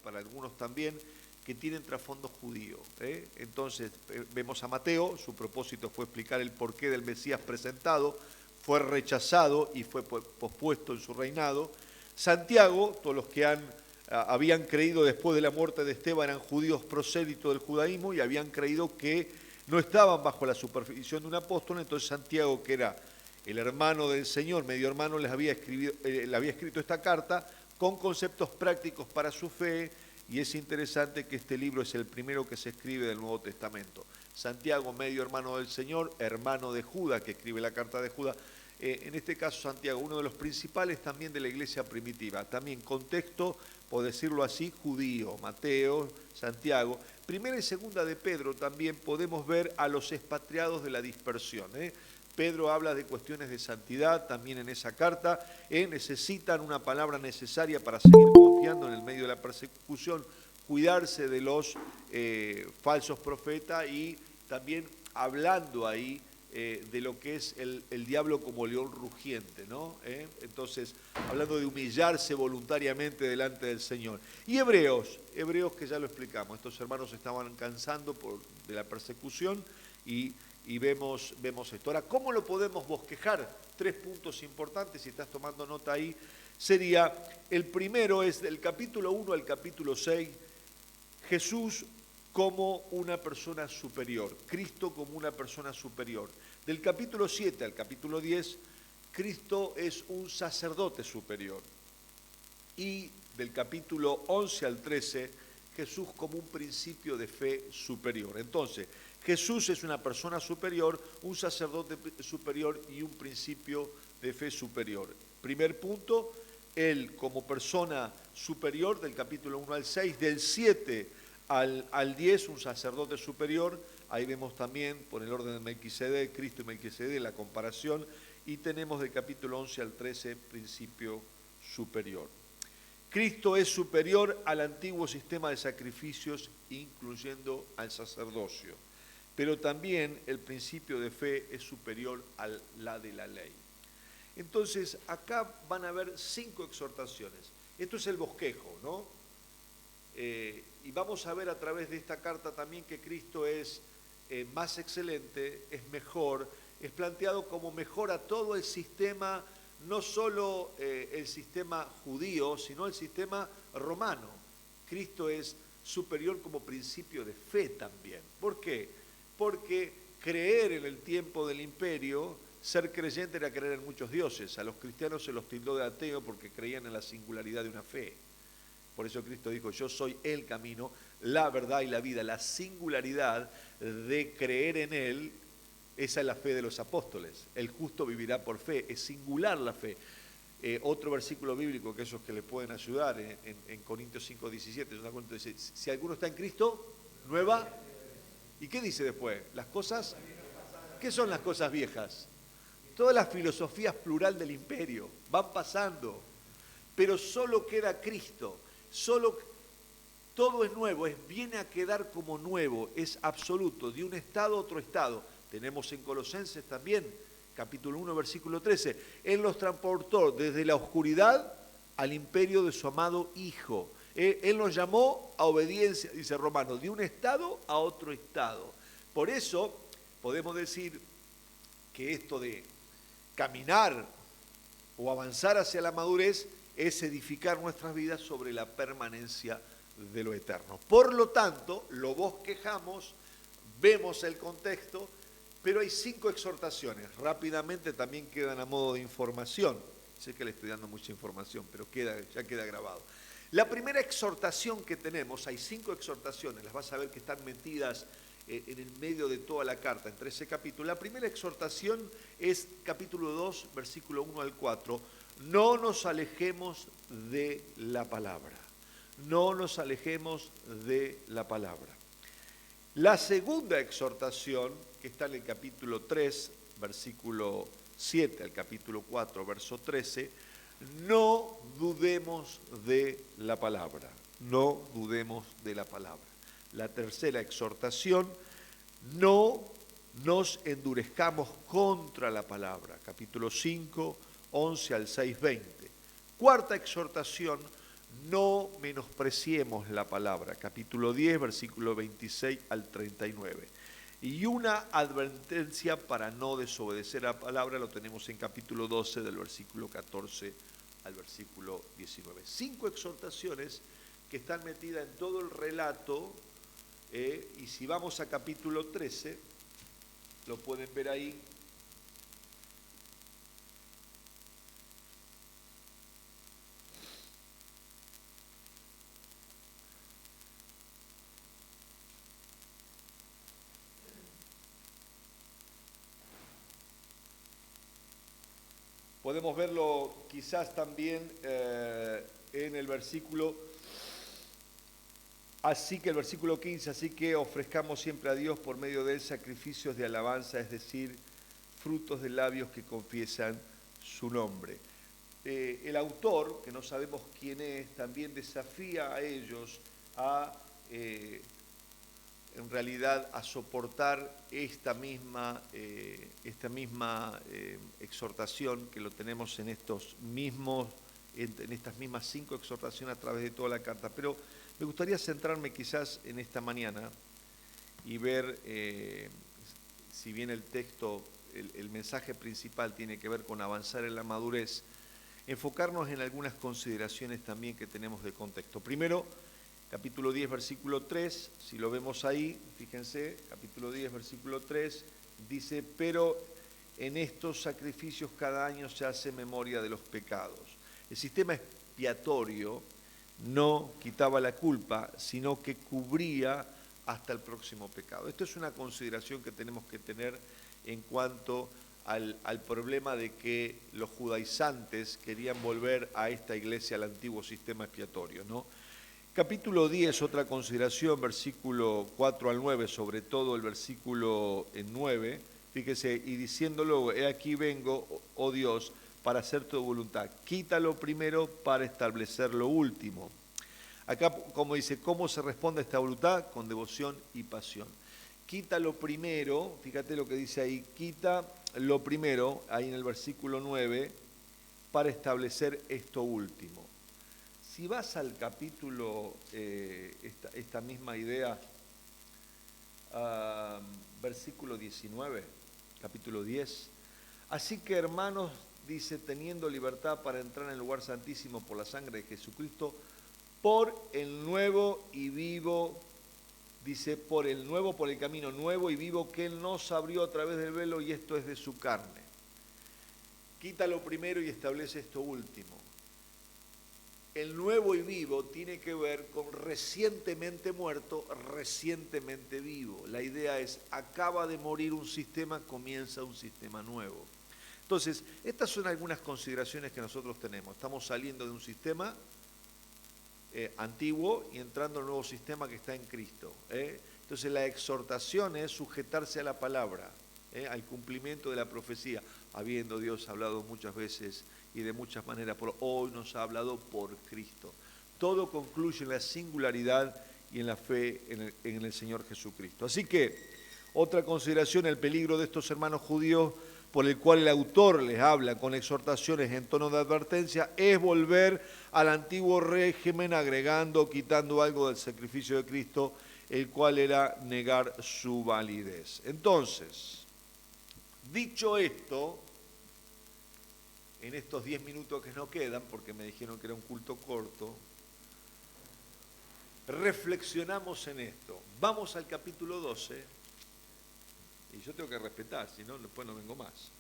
para algunos también, que tienen trasfondo judío. Entonces, vemos a Mateo, su propósito fue explicar el porqué del Mesías presentado, fue rechazado y fue pospuesto en su reinado. Santiago, todos los que habían creído después de la muerte de Esteban eran judíos prosélitos del judaísmo y habían creído que no estaban bajo la supervisión de un apóstol. Entonces Santiago, que era el hermano del Señor, medio hermano, le había escrito esta carta con conceptos prácticos para su fe, y es interesante que este libro es el primero que se escribe del Nuevo Testamento. Santiago, medio hermano del Señor, hermano de Judas, que escribe la carta de Judas. En este caso Santiago, uno de los principales también de la iglesia primitiva, también contexto, por decirlo así, judío. Mateo, Santiago. Primera y segunda de Pedro también podemos ver a los expatriados de la dispersión. Pedro habla de cuestiones de santidad también en esa carta. Necesitan una palabra necesaria para seguir confiando en el medio de la persecución, cuidarse de los falsos profetas y también hablando ahí de lo que es el diablo como león rugiente, ¿no? Entonces, hablando de humillarse voluntariamente delante del Señor. Y Hebreos que ya lo explicamos, estos hermanos estaban cansando de la persecución y vemos esto. Ahora, ¿cómo lo podemos bosquejar? 3 puntos importantes, si estás tomando nota ahí, sería, el primero es del capítulo 1 al capítulo 6, Jesús como una persona superior, Cristo como una persona superior. Del capítulo 7 al capítulo 10, Cristo es un sacerdote superior. Y del capítulo 11 al 13, Jesús como un principio de fe superior. Entonces, Jesús es una persona superior, un sacerdote superior y un principio de fe superior. Primer punto, él como persona superior del capítulo 1 al 6, del 7 al 10, un sacerdote superior. Ahí vemos también, por el orden de Melquisedec, Cristo y Melquisedec, la comparación. Y tenemos del capítulo 11 al 13, principio superior. Cristo es superior al antiguo sistema de sacrificios, incluyendo al sacerdocio. Pero también el principio de fe es superior a la de la ley. Entonces, acá van a haber 5 exhortaciones. Esto es el bosquejo, ¿no? Y vamos a ver a través de esta carta también que Cristo es más excelente, es mejor, es planteado como mejor a todo el sistema, no solo el sistema judío, sino el sistema romano. Cristo es superior como principio de fe también. ¿Por qué? Porque creer en el tiempo del imperio, ser creyente era creer en muchos dioses. A los cristianos se los tildó de ateo porque creían en la singularidad de una fe. Por eso Cristo dijo, yo soy el camino, la verdad y la vida. La singularidad de creer en Él, esa es la fe de los apóstoles. El justo vivirá por fe, es singular la fe. Otro versículo bíblico que esos que le pueden ayudar en Corintios 5:17, dice, si alguno está en Cristo, nueva. ¿Y qué dice después? Las cosas, ¿qué son las cosas viejas? Todas las filosofías plural del imperio van pasando, pero solo queda Cristo, todo es nuevo, viene a quedar como nuevo, es absoluto, de un estado a otro estado. Tenemos en Colosenses también, capítulo 1, versículo 13, Él nos transportó desde la oscuridad al imperio de su amado Hijo. Él nos llamó a obediencia, dice Romanos, de un estado a otro estado. Por eso podemos decir que esto de caminar o avanzar hacia la madurez es edificar nuestras vidas sobre la permanencia de lo eterno. Por lo tanto, lo bosquejamos, vemos el contexto, pero hay 5 exhortaciones. Rápidamente también quedan a modo de información. Sé que le estoy dando mucha información, pero ya queda grabado. La primera exhortación que tenemos, hay 5 exhortaciones, las vas a ver que están metidas en el medio de toda la carta, en 13 capítulos. La primera exhortación es capítulo 2, versículo 1 al 4. No nos alejemos de la palabra. No nos alejemos de la palabra. La segunda exhortación, que está en el capítulo 3, versículo 7 al capítulo 4, verso 13, no dudemos de la palabra. No dudemos de la palabra. La tercera exhortación, no nos endurezcamos contra la palabra. Capítulo 5, 11 al 6, 20. Cuarta exhortación, no menospreciemos la palabra. Capítulo 10, versículo 26 al 39. Y una advertencia para no desobedecer la palabra lo tenemos en capítulo 12, del versículo 14 al versículo 19. 5 exhortaciones que están metidas en todo el relato, y si vamos a capítulo 13, lo pueden ver ahí. Podemos verlo quizás también en el versículo, el versículo 15, así que ofrezcamos siempre a Dios por medio de él sacrificios de alabanza, es decir, frutos de labios que confiesan su nombre. El autor, que no sabemos quién es, también desafía a ellos a, en realidad, a soportar esta misma exhortación que lo tenemos en estas mismas 5 exhortaciones a través de toda la carta. Pero me gustaría centrarme quizás en esta mañana y ver, si bien el texto, el mensaje principal tiene que ver con avanzar en la madurez, enfocarnos en algunas consideraciones también que tenemos de contexto. Primero, capítulo 10, versículo 3, si lo vemos ahí, fíjense, capítulo 10, versículo 3, dice, pero en estos sacrificios cada año se hace memoria de los pecados. El sistema expiatorio no quitaba la culpa, sino que cubría hasta el próximo pecado. Esto es una consideración que tenemos que tener en cuanto al problema de que los judaizantes querían volver a esta iglesia, al antiguo sistema expiatorio, ¿no? Capítulo 10, otra consideración, versículo 4 al 9, sobre todo el versículo 9, fíjese, y diciendo luego, he aquí vengo, oh Dios, para hacer tu voluntad. Quítalo primero para establecer lo último. Acá, como dice, ¿cómo se responde a esta voluntad? Con devoción y pasión. Quítalo primero, fíjate lo que dice ahí, quita lo primero, ahí en el versículo 9, para establecer esto último. Si vas al capítulo, esta misma idea, versículo 19, capítulo 10, así que hermanos, dice, teniendo libertad para entrar en el lugar santísimo por la sangre de Jesucristo, por el nuevo y vivo, dice, por el camino nuevo y vivo que Él nos abrió a través del velo, y esto es de su carne. Quítalo primero y establece esto último. El nuevo y vivo tiene que ver con recientemente muerto, recientemente vivo. La idea es, acaba de morir un sistema, comienza un sistema nuevo. Entonces, estas son algunas consideraciones que nosotros tenemos. Estamos saliendo de un sistema antiguo y entrando en un nuevo sistema que está en Cristo. Entonces, la exhortación es sujetarse a la palabra, al cumplimiento de la profecía, habiendo Dios hablado muchas veces y de muchas maneras, pero hoy nos ha hablado por Cristo. Todo concluye en la singularidad y en la fe en el Señor Jesucristo. Así que, otra consideración, el peligro de estos hermanos judíos, por el cual el autor les habla con exhortaciones en tono de advertencia, es volver al antiguo régimen agregando o quitando algo del sacrificio de Cristo, el cual era negar su validez. Entonces, dicho esto, en estos 10 minutos que nos quedan, porque me dijeron que era un culto corto, reflexionamos en esto. Vamos al capítulo 12, y yo tengo que respetar, si no, después no vengo más.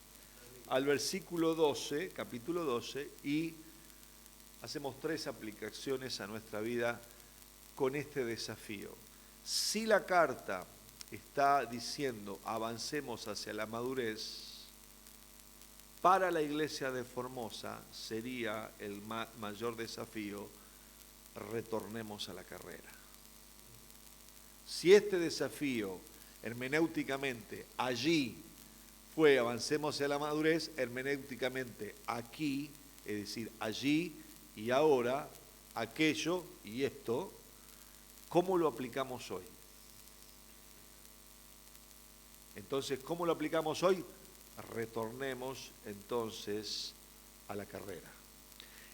Al versículo 12, capítulo 12, y hacemos 3 aplicaciones a nuestra vida con este desafío. Si la carta está diciendo avancemos hacia la madurez, para la iglesia de Formosa sería el mayor desafío, retornemos a la carrera. Si este desafío hermenéuticamente allí fue avancemos hacia la madurez, hermenéuticamente aquí, es decir, allí y ahora, aquello y esto, ¿cómo lo aplicamos hoy? Entonces, ¿cómo lo aplicamos hoy? Retornemos entonces a la carrera.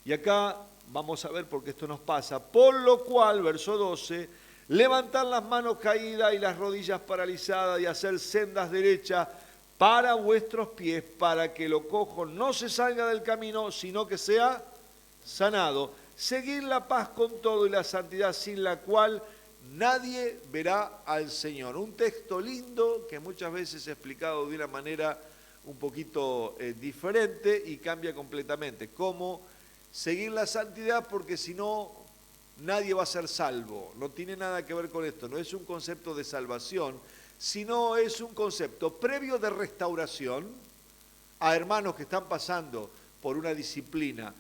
Y acá vamos a ver por qué esto nos pasa. Por lo cual, verso 12, levantar las manos caídas y las rodillas paralizadas y hacer sendas derechas para vuestros pies, para que lo cojo no se salga del camino, sino que sea sanado. Seguir la paz con todo y la santidad, sin la cual nadie verá al Señor. Un texto lindo que muchas veces he explicado de una manera un poquito diferente y cambia completamente. ¿Cómo seguir la santidad? Porque si no, nadie va a ser salvo. No tiene nada que ver con esto. No es un concepto de salvación, sino es un concepto previo de restauración a hermanos que están pasando por una disciplina,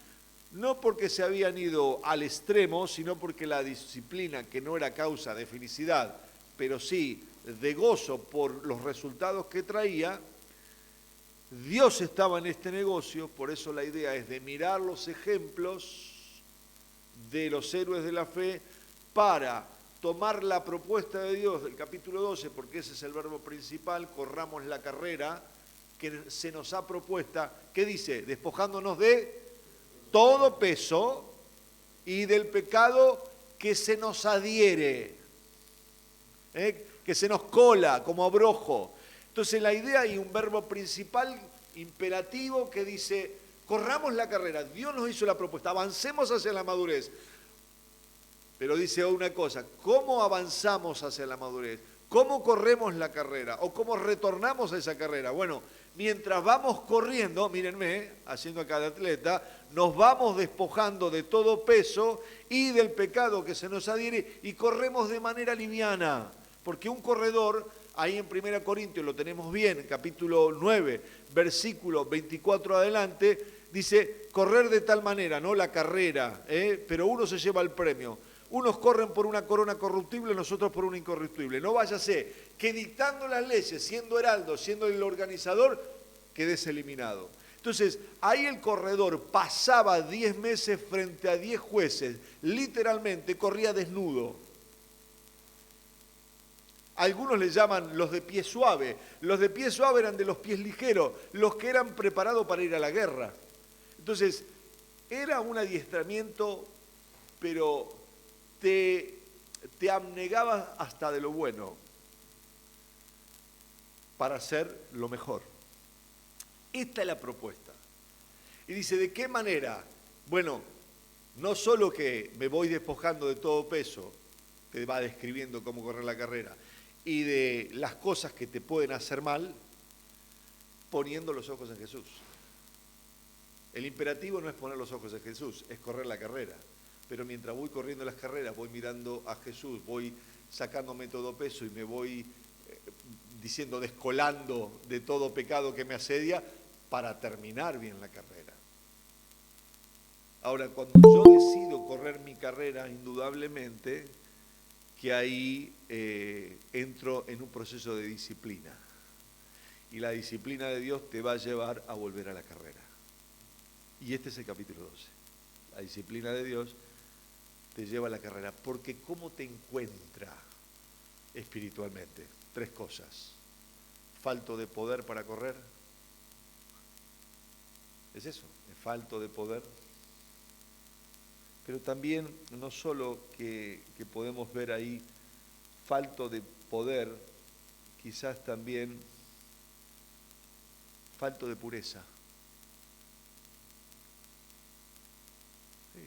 no porque se habían ido al extremo, sino porque la disciplina, que no era causa de felicidad, pero sí de gozo por los resultados que traía, Dios estaba en este negocio. Por eso la idea es de mirar los ejemplos de los héroes de la fe para tomar la propuesta de Dios del capítulo 12, porque ese es el verbo principal, corramos la carrera que se nos ha propuesta. ¿Qué dice? Despojándonos de todo peso y del pecado que se nos adhiere, que se nos cola como abrojo. Entonces la idea, hay un verbo principal imperativo que dice, corramos la carrera. Dios nos hizo la propuesta, avancemos hacia la madurez. Pero dice una cosa, ¿cómo avanzamos hacia la madurez? ¿Cómo corremos la carrera? ¿O cómo retornamos a esa carrera? Bueno, mientras vamos corriendo, mírenme, haciendo acá de atleta, nos vamos despojando de todo peso y del pecado que se nos adhiere y corremos de manera liviana. Porque un corredor, ahí en 1 Corintios lo tenemos bien, capítulo 9, versículo 24 adelante, dice, correr de tal manera, no la carrera, pero uno se lleva el premio. Unos corren por una corona corruptible, nosotros por una incorruptible. No vaya a ser que dictando las leyes, siendo heraldo, siendo el organizador, quedes eliminado. Entonces, ahí el corredor pasaba 10 meses frente a 10 jueces, literalmente corría desnudo. Algunos le llaman los de pie suave. Los de pie suave eran de los pies ligeros, los que eran preparados para ir a la guerra. Entonces, era un adiestramiento, pero te abnegabas hasta de lo bueno para hacer lo mejor. Esta es la propuesta. Y dice, ¿de qué manera? Bueno, no solo que me voy despojando de todo peso, te va describiendo cómo correr la carrera, y de las cosas que te pueden hacer mal, poniendo los ojos en Jesús. El imperativo no es poner los ojos en Jesús, es correr la carrera. Pero mientras voy corriendo las carreras, voy mirando a Jesús, voy sacándome todo peso y me voy descolando de todo pecado que me asedia para terminar bien la carrera. Ahora, cuando yo decido correr mi carrera, indudablemente que ahí entro en un proceso de disciplina. Y la disciplina de Dios te va a llevar a volver a la carrera. Y este es el capítulo 12. La disciplina de Dios te lleva a la carrera. Porque ¿cómo te encuentra espiritualmente? 3 cosas. Falto de poder para correr. Es eso, es falto de poder. Pero también, no solo que podemos ver ahí falto de poder, quizás también falto de pureza.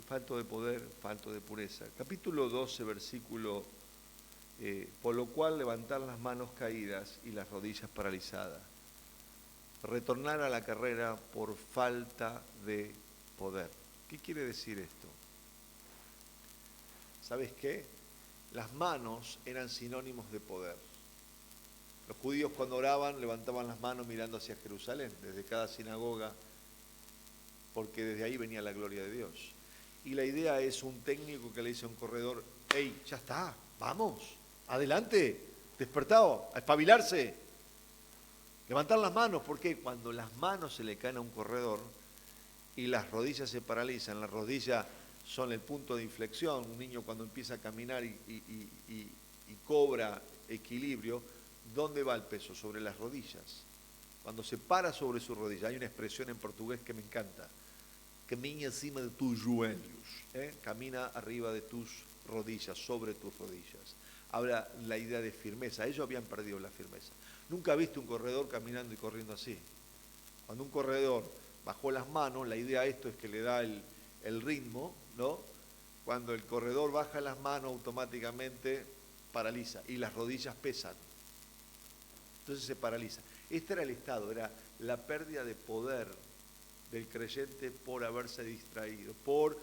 Falto de poder, falto de pureza. Capítulo 12, versículo, por lo cual levantar las manos caídas y las rodillas paralizadas. Retornar a la carrera por falta de poder. ¿Qué quiere decir esto? ¿Sabes qué? Las manos eran sinónimos de poder. Los judíos cuando oraban levantaban las manos mirando hacia Jerusalén, desde cada sinagoga, porque desde ahí venía la gloria de Dios. Y la idea es un técnico que le dice a un corredor, hey, ya está, vamos, adelante, despertado, a espabilarse. Levantar las manos, porque cuando las manos se le caen a un corredor y las rodillas se paralizan, las rodillas son el punto de inflexión. Un niño cuando empieza a caminar y cobra equilibrio, ¿dónde va el peso? Sobre las rodillas. Cuando se para sobre su rodilla, hay una expresión en portugués que me encanta. camina encima de tus joelhos, camina arriba de tus rodillas, sobre tus rodillas. Habla la idea de firmeza. Ellos habían perdido la firmeza. Nunca viste un corredor caminando y corriendo así. Cuando un corredor bajó las manos, la idea de esto es que le da el ritmo, ¿no? Cuando el corredor baja las manos, automáticamente paraliza y las rodillas pesan. Entonces se paraliza. Este era el estado, era la pérdida de poder del creyente por haberse distraído. Por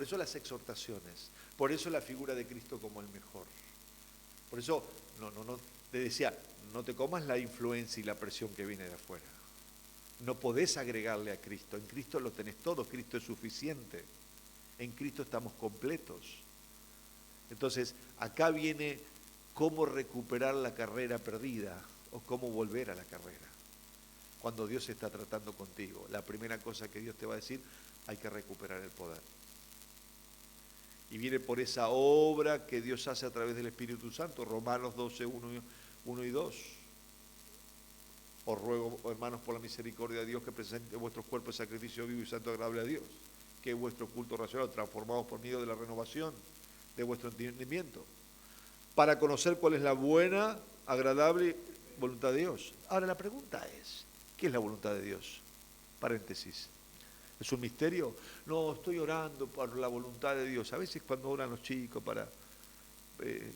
eso las exhortaciones, por eso la figura de Cristo como el mejor. Por eso no te decía, no te comas la influencia y la presión que viene de afuera. No podés agregarle a Cristo. En Cristo lo tenés todo, Cristo es suficiente. En Cristo estamos completos. Entonces, acá viene cómo recuperar la carrera perdida o cómo volver a la carrera. Cuando Dios está tratando contigo, la primera cosa que Dios te va a decir, hay que recuperar el poder. Y viene por esa obra que Dios hace a través del Espíritu Santo, Romanos 12, 1 y 2. Os ruego, hermanos, por la misericordia de Dios, que presenten vuestros cuerpos en sacrificio vivo y santo agradable a Dios, que es vuestro culto racional, transformados por medio de la renovación de vuestro entendimiento, para conocer cuál es la buena, agradable voluntad de Dios. Ahora la pregunta es, ¿qué es la voluntad de Dios? Paréntesis. ¿Es un misterio? No, estoy orando por la voluntad de Dios. A veces cuando oran los chicos para...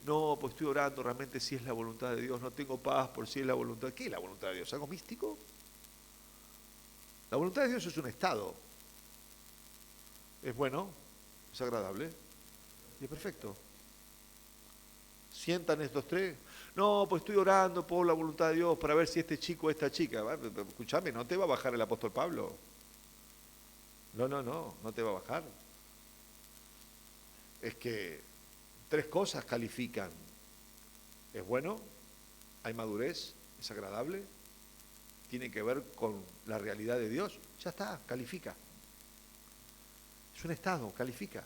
no, pues estoy orando realmente si es la voluntad de Dios, no tengo paz por si es la voluntad. ¿Qué es la voluntad de Dios? ¿Algo místico? La voluntad de Dios es un estado. Es bueno, es agradable y es perfecto. Sientan estos tres. No, pues estoy orando por la voluntad de Dios para ver si este chico o esta chica. Escúchame, no te va a bajar el apóstol Pablo. No te va a bajar. Es que tres cosas califican. Es bueno, hay madurez, es agradable, tiene que ver con la realidad de Dios. Ya está, califica. Es un estado, califica.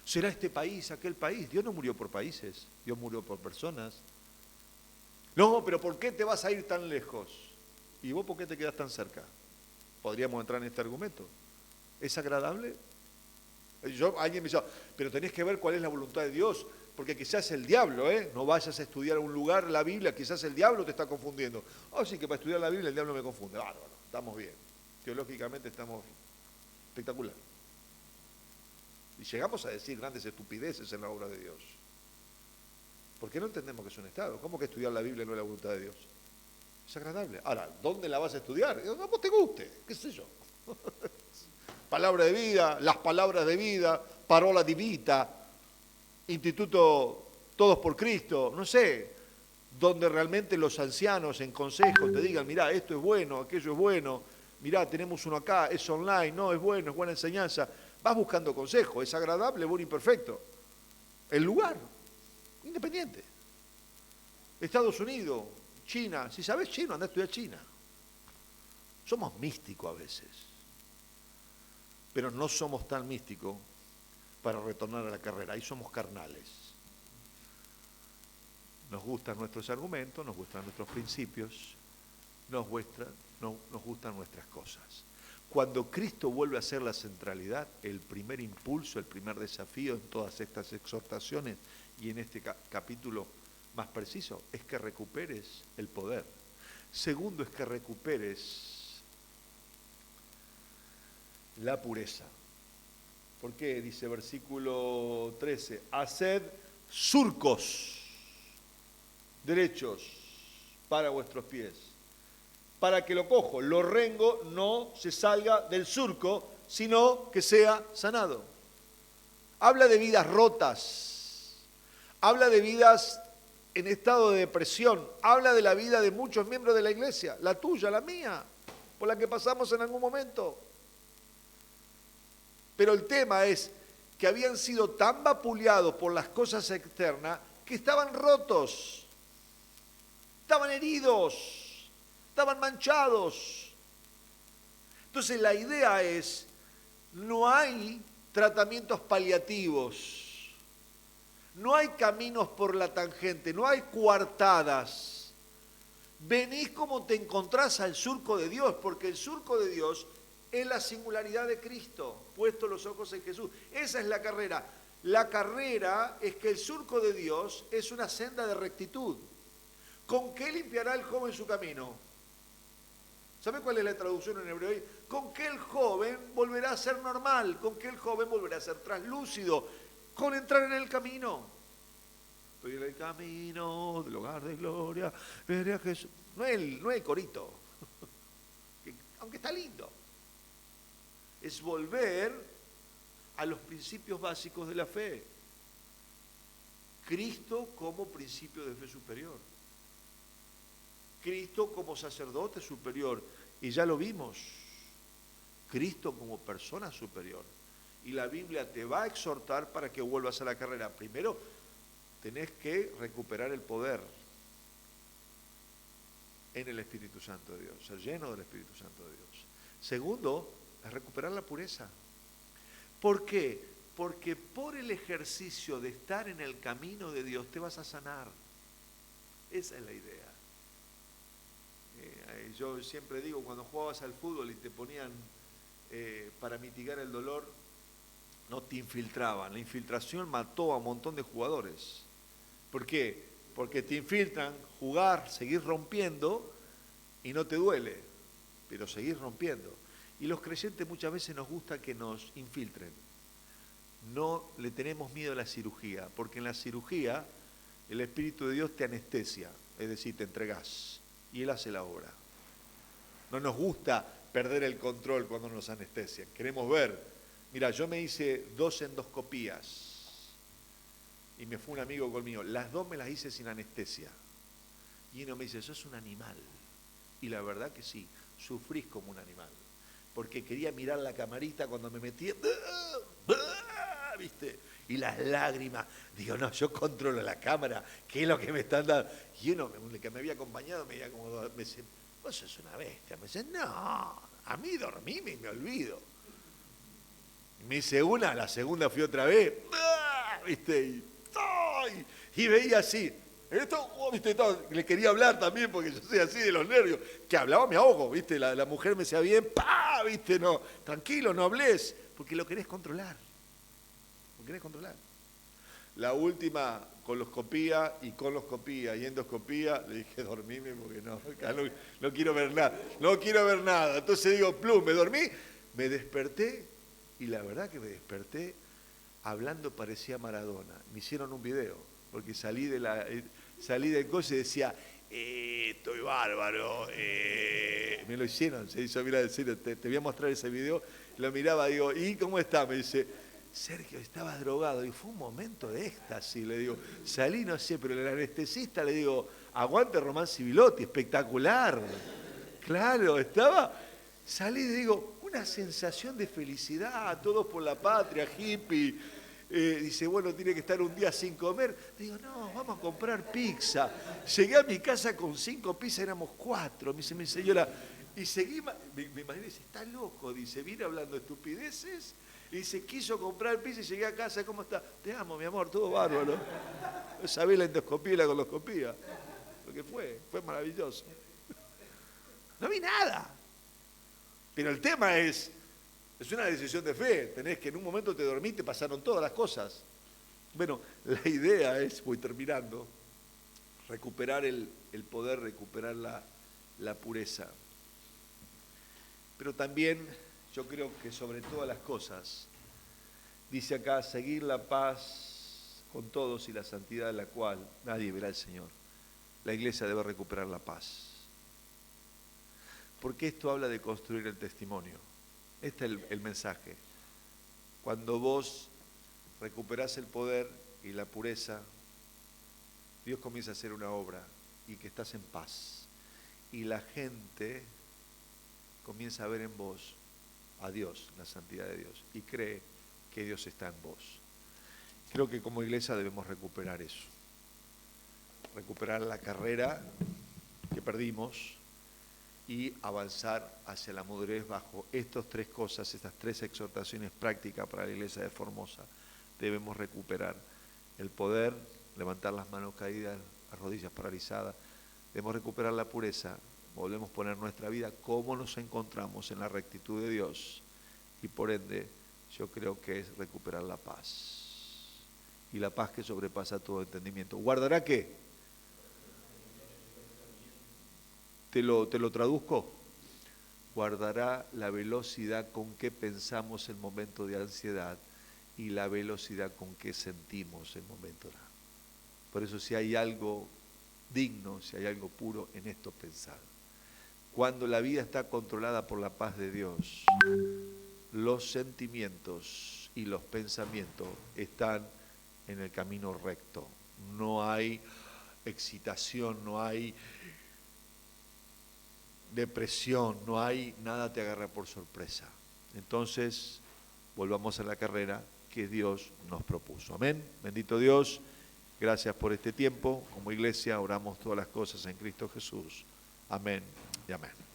¿Será este país, aquel país? Dios no murió por países, Dios murió por personas. No, pero ¿por qué te vas a ir tan lejos? ¿Y vos por qué te quedas tan cerca? Podríamos entrar en este argumento. ¿Es agradable? Alguien me dice, pero tenés que ver cuál es la voluntad de Dios, porque quizás el diablo, no vayas a estudiar a un lugar la Biblia, quizás el diablo te está confundiendo. Sí, que para estudiar la Biblia el diablo me confunde. Bárbaro, estamos bien. Teológicamente estamos espectacular. Y llegamos a decir grandes estupideces en la obra de Dios. ¿Por qué no entendemos que es un estado? ¿Cómo que estudiar la Biblia no es la voluntad de Dios? Es agradable. Ahora, ¿dónde la vas a estudiar? Como te guste, qué sé yo. Palabra de vida, las palabras de vida, parola di vita, Instituto Todos por Cristo, no sé, donde realmente los ancianos en consejos te digan, mirá, esto es bueno, aquello es bueno, mirá, tenemos uno acá, es online, no, es bueno, es buena enseñanza. Vas buscando consejo, es agradable, bueno y perfecto. El lugar, independiente. Estados Unidos, China, si sabes chino, andá a estudiar China. Somos místicos a veces, pero no somos tan místicos para retornar a la carrera, ahí somos carnales. Nos gustan nuestros argumentos, nos gustan nuestros principios, nos gustan nuestras cosas. Cuando Cristo vuelve a ser la centralidad, el primer impulso, el primer desafío en todas estas exhortaciones y en este capítulo más preciso, es que recuperes el poder. Segundo, es que recuperes la pureza. ¿Por qué? Dice versículo 13, haced surcos derechos para vuestros pies, para que lo cojo, lo rengo, no se salga del surco, sino que sea sanado. Habla de vidas rotas, habla de vidas en estado de depresión, habla de la vida de muchos miembros de la iglesia, la tuya, la mía, por la que pasamos en algún momento. Pero el tema es que habían sido tan vapuleados por las cosas externas que estaban rotos, estaban heridos, estaban manchados. Entonces la idea es, no hay tratamientos paliativos, no hay caminos por la tangente, no hay coartadas. Venís como te encontrás al surco de Dios, porque el surco de Dios es la singularidad de Cristo. puestos los ojos en Jesús. Esa es la carrera. La carrera es que el surco de Dios es una senda de rectitud. ¿Con qué limpiará el joven su camino? ¿Sabe cuál es la traducción en hebreo? Con que el joven volverá a ser normal, con que el joven volverá a ser translúcido, con entrar en el camino. Estoy en el camino del hogar de gloria, veré a Jesús. No es el corito, aunque está lindo. Es volver a los principios básicos de la fe. Cristo como principio de fe superior. Cristo como sacerdote superior. Y ya lo vimos. Cristo como persona superior. Y la Biblia te va a exhortar para que vuelvas a la carrera. Primero, tenés que recuperar el poder en el Espíritu Santo de Dios, ser lleno del Espíritu Santo de Dios. Segundo, es recuperar la pureza. ¿Por qué? Porque por el ejercicio de estar en el camino de Dios te vas a sanar. Esa es la idea. Yo siempre digo, cuando jugabas al fútbol y te ponían para mitigar el dolor, no te infiltraban. La infiltración mató a un montón de jugadores. ¿Por qué? Porque te infiltran, jugar, seguir rompiendo y no te duele, pero seguir rompiendo. Y los creyentes muchas veces nos gusta que nos infiltren. No le tenemos miedo a la cirugía, porque en la cirugía el Espíritu de Dios te anestesia, es decir, te entregás y Él hace la obra. No nos gusta perder el control cuando nos anestesian. Queremos ver. Mira, yo me hice 2 endoscopías y me fue un amigo conmigo. Las 2 me las hice sin anestesia. Y uno me dice, sos un animal. Y la verdad que sí, sufrís como un animal. Porque quería mirar la camarita cuando me metía, ¿viste? Y las lágrimas. Digo, no, yo controlo la cámara, ¿qué es lo que me están dando? Y uno, el que me había acompañado, me dice, vos sos una bestia. Me dice, no, a mí dormime y me olvido. Y me dice la segunda fui otra vez, ¿viste? Y veía así. Esto, ¿viste? Le quería hablar también porque yo soy así de los nervios. Que hablaba, me ahogo, ¿viste? La mujer me decía bien, ¿viste? No, tranquilo, no hables, porque lo querés controlar. Lo querés controlar. La última, coloscopía y endoscopía, le dije, dormime porque no quiero ver nada. No quiero ver nada. Entonces digo, plum, me dormí, me desperté y la verdad que me desperté hablando parecía Maradona. Me hicieron un video porque salí del coche y decía, estoy bárbaro, me lo hicieron, se hizo, mira, en serio, te voy a mostrar ese video, lo miraba, digo, ¿y cómo está? Me dice, Sergio, estabas drogado, y fue un momento de éxtasis, le digo, salí, no sé, pero el anestesista le digo, aguante Román Civilotti, espectacular, claro, salí y digo, una sensación de felicidad, todos por la patria, hippie. Dice, bueno, tiene que estar un día sin comer. Digo, no, vamos a comprar pizza. Llegué a mi casa con 5 pizzas, éramos 4. Me dice mi señora, y seguí, mi marido dice, está loco, dice, vine hablando estupideces, y dice, quiso comprar pizza y llegué a casa, ¿cómo está? Te amo, mi amor, todo bárbaro. Sabés la endoscopía y la coloscopía. Lo que fue maravilloso. No vi nada. Pero el tema es una decisión de fe. Tenés que en un momento te dormiste, pasaron todas las cosas. Bueno, la idea es, voy terminando, recuperar el poder, recuperar la pureza. Pero también yo creo que sobre todas las cosas, dice acá, seguir la paz con todos y la santidad de la cual nadie verá al Señor. La iglesia debe recuperar la paz. Porque esto habla de construir el testimonio. Este es el mensaje. Cuando vos recuperás el poder y la pureza, Dios comienza a hacer una obra y que estás en paz. Y la gente comienza a ver en vos a Dios, la santidad de Dios, y cree que Dios está en vos. Creo que como iglesia debemos recuperar eso. Recuperar la carrera que perdimos y avanzar hacia la madurez bajo estas 3 cosas, estas 3 exhortaciones prácticas para la iglesia de Formosa. Debemos recuperar el poder, levantar las manos caídas, las rodillas paralizadas. Debemos recuperar la pureza, volvemos a poner nuestra vida como nos encontramos en la rectitud de Dios y por ende yo creo que es recuperar la paz. Y la paz que sobrepasa todo entendimiento. ¿Guardará qué? ¿Te lo traduzco? Guardará la velocidad con que pensamos en momento de ansiedad y la velocidad con que sentimos en momento de... Por eso si hay algo digno, si hay algo puro, en esto pensar. Cuando la vida está controlada por la paz de Dios, los sentimientos y los pensamientos están en el camino recto. No hay excitación, no hay depresión, no hay nada te agarra por sorpresa. Entonces, volvamos a la carrera que Dios nos propuso. Amén. Bendito Dios, gracias por este tiempo. Como iglesia oramos todas las cosas en Cristo Jesús. Amén y amén.